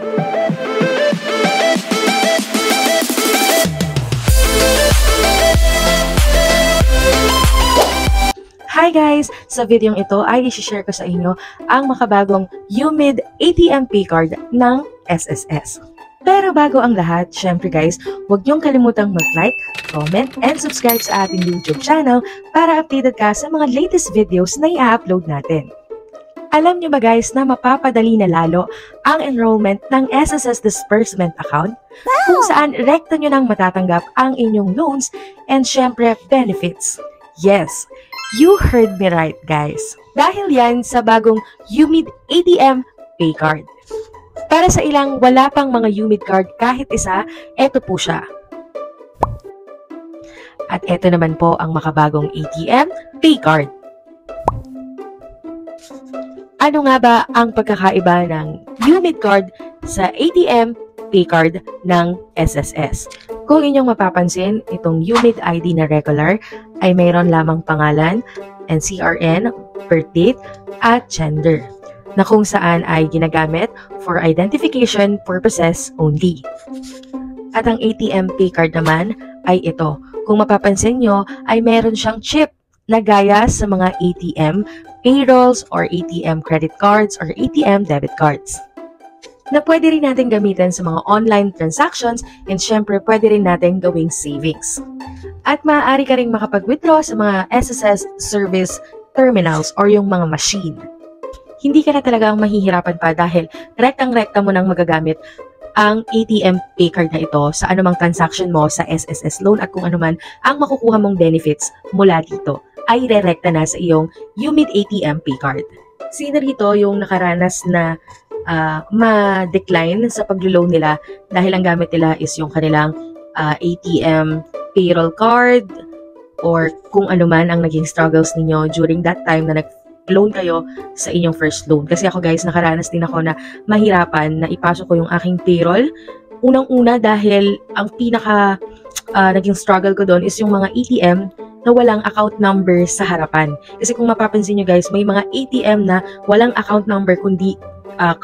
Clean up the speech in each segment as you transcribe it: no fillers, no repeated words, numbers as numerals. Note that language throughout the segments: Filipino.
Hi guys! Sa videong ito ay i-share ko sa inyo ang makabagong UMID ATM P-Card ng SSS. Pero bago ang lahat, syempre guys, huwag niyong kalimutang mag-like, comment, and subscribe sa ating YouTube channel para updated ka sa mga latest videos na i-upload natin. Alam niyo ba guys na mapapadali na lalo ang enrollment ng SSS Disbursement Account kung saan rekta niyo nang matatanggap ang inyong loans and syempre benefits. Yes, you heard me right guys. Dahil yan sa bagong UMID ATM Pay Card. Para sa ilang wala pang mga UMID card kahit isa, eto po siya. At eto naman po ang makabagong ATM Pay Card. Ano nga ba ang pagkakaiba ng UMID card sa ATM Pay Card ng SSS? Kung inyong mapapansin, itong UMID ID na regular ay mayroon lamang pangalan, NCRN, birth date, at gender, na kung saan ay ginagamit for identification purposes only. At ang ATM Pay Card naman ay ito. Kung mapapansin nyo, ay meron siyang chip na gaya sa mga ATM payrolls or ATM credit cards or ATM debit cards, na pwede rin natin gamitin sa mga online transactions and syempre pwede rin natin gawing savings. At maaari ka rin makapag-withdraw sa mga SSS service terminals or yung mga machine. Hindi ka na talagang mahihirapan pa dahil rektang-rekta mo nang magagamit ang ATM Pay Card na ito sa anumang transaction mo sa SSS loan at kung anuman ang makukuha mong benefits mula dito ay re-rekta na sa iyong UMID ATM Pay Card. Sino rito yung nakaranas na ma-decline sa pag-loan nila dahil ang gamit nila is yung kanilang ATM payroll card or kung ano man ang naging struggles ninyo during that time na nag-loan kayo sa inyong first loan. Kasi ako guys, nakaranas din ako na mahirapan na ipasok ko yung aking payroll. Unang-una dahil ang pinaka naging struggle ko doon is yung mga ATM na walang account number sa harapan. Kasi kung mapapansin nyo guys, may mga ATM na walang account number kundi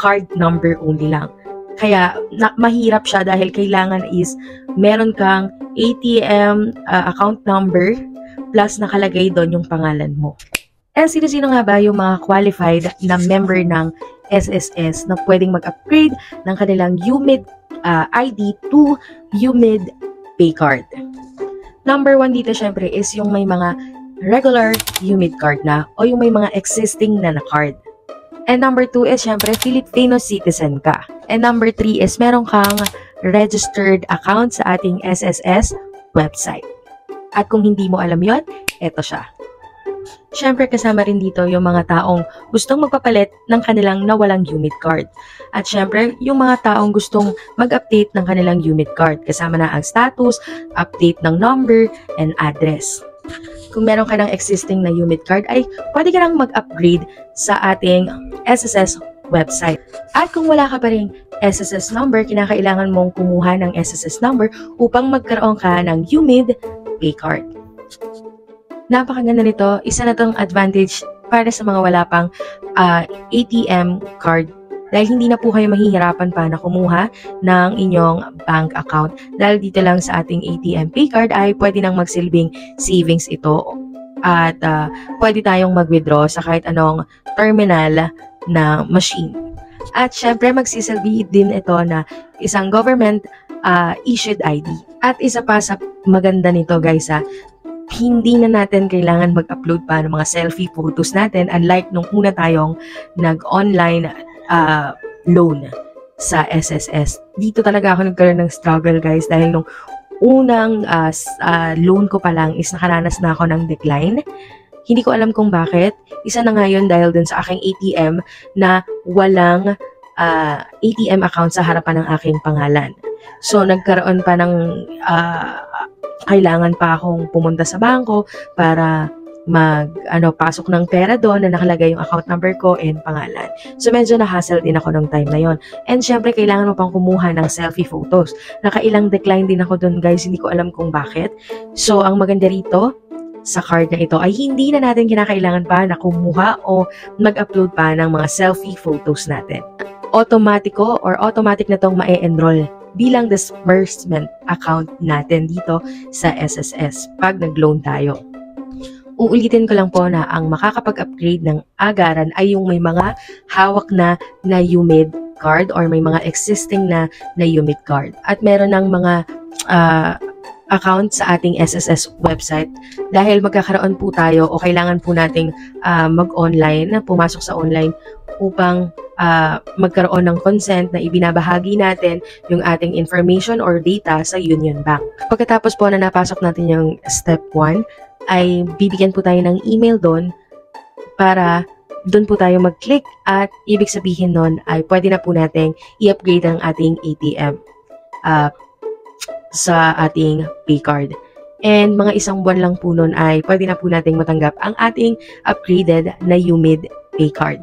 card number only lang. Kaya mahirap siya dahil kailangan is meron kang ATM account number plus nakalagay doon yung pangalan mo. And sino-sino nga ba yung mga qualified na member ng SSS na pwedeng mag-upgrade ng kanilang UMID ID to UMID Pay Card? Number 1 dito syempre is yung may mga regular UMID card na o yung may mga existing na card. And number 2 is syempre Filipino citizen ka. And number 3 is meron kang registered account sa ating SSS website. At kung hindi mo alam yon, eto siya. Syempre kasama rin dito yung mga taong gustong magpapalit ng kanilang nawalang UMID card. At syempre yung mga taong gustong mag-update ng kanilang UMID card. Kasama na ang status, update ng number, and address. Kung meron ka ng existing na UMID card ay pwede ka nang mag-upgrade sa ating SSS website. At kung wala ka pa ring SSS number, kinakailangan mong kumuha ng SSS number upang magkaroon ka ng UMID Pay Card. Napakaganda nito. Isa na tong advantage para sa mga wala pang ATM card dahil hindi na po kayo mahihirapan pa na kumuha ng inyong bank account. Dahil dito lang sa ating ATM Pay Card ay pwede nang magsilbing savings ito at pwede tayong mag-withdraw sa kahit anong terminal na machine. At syempre magsisilbi din ito na isang government issued ID. At isa pa sa maganda nito guys hindi na natin kailangan mag-upload pa ng mga selfie photos natin unlike nung una tayong nag-online loan sa SSS. Dito talaga ako nagkaroon ng struggle guys dahil nung unang loan ko pa lang is nakaranas na ako ng decline. Hindi ko alam kung bakit. Isa na nga yun dahil dun sa aking ATM na walang ATM account sa harapan ng aking pangalan. So nagkaroon pa ng kailangan pa akong pumunta sa bangko para pasok ng pera doon na nakalagay yung account number ko and pangalan. So medyo na-hassle din ako nung time na yon. And syempre kailangan mo pang kumuha ng selfie photos. Nakailang decline din ako doon guys, hindi ko alam kung bakit. So ang maganda rito sa card na ito ay hindi na natin kinakailangan pa na kumuha o mag-upload pa ng mga selfie photos natin. automatic na tong ma-enroll bilang disbursement account natin dito sa SSS pag nag-loan tayo. Uulitin ko lang po na ang makakapag-upgrade ng agaran ay yung may mga hawak na UMID card or may mga existing na UMID card. At meron ng mga account sa ating SSS website dahil magkakaroon po tayo o kailangan po nating mag-online, pumasok sa online upang magkaroon ng consent na ibinabahagi natin yung ating information or data sa Union Bank. Pagkatapos po na napasok natin yung step 1, ay bibigyan po tayo ng email doon para doon po tayo mag-click at ibig sabihin nun ay pwede na po nating i-upgrade ang ating ATM sa ating paycard. And mga isang buwan lang po nun ay pwede na po nating matanggap ang ating upgraded na UMID paycard.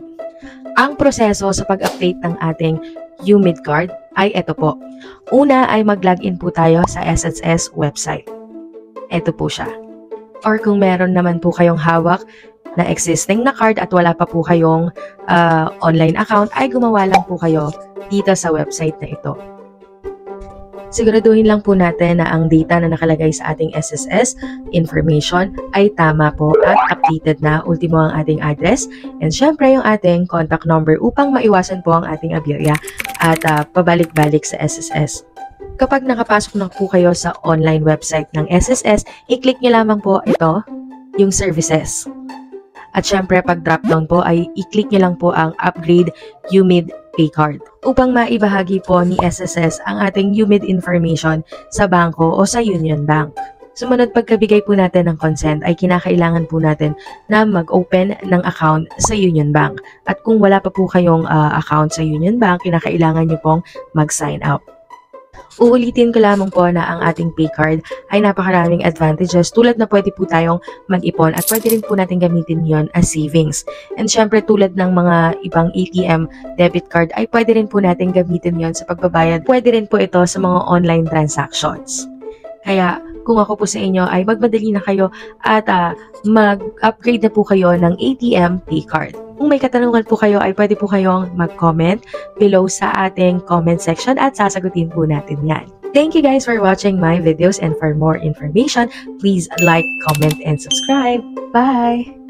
Ang proseso sa pag-update ng ating UMID card ay ito po. Una ay mag-login po tayo sa SSS website. Ito po siya. Or kung meron naman po kayong hawak na existing na card at wala pa po kayong online account, ay gumawa lang po kayo dito sa website na ito. Siguraduhin lang po natin na ang data na nakalagay sa ating SSS information ay tama po at updated na. Ultimo ang ating address and syempre yung ating contact number upang maiwasan po ang ating aberya at pabalik-balik sa SSS. Kapag nakapasok na po kayo sa online website ng SSS, i-click nyo lamang po ito, yung services. At syempre, pag drop down po ay i-click nyo lang po ang upgrade UMID paycard upang maibahagi po ni SSS ang ating UMID information sa bangko o sa Union Bank. Sumunod, pagkabigay po natin ng consent ay kinakailangan po natin na mag-open ng account sa Union Bank. At kung wala pa po kayong account sa Union Bank, kinakailangan nyo pong mag-sign up. Uulitin ko lamang po na ang ating paycard ay napakaraming advantages tulad na pwede po tayong mag-ipon at pwede rin po natin gamitin yon as savings. And syempre tulad ng mga ibang ATM debit card ay pwede rin po natin gamitin yon sa pagbabayad. Pwede rin po ito sa mga online transactions. Kaya kung ako po sa inyo ay magmadali na kayo at mag-upgrade na po kayo ng ATM paycard. Kung may katanungan po kayo ay pwede po kayong mag-comment below sa ating comment section at sasagutin po natin yan. Thank you guys for watching my videos and for more information, please like, comment, and subscribe. Bye!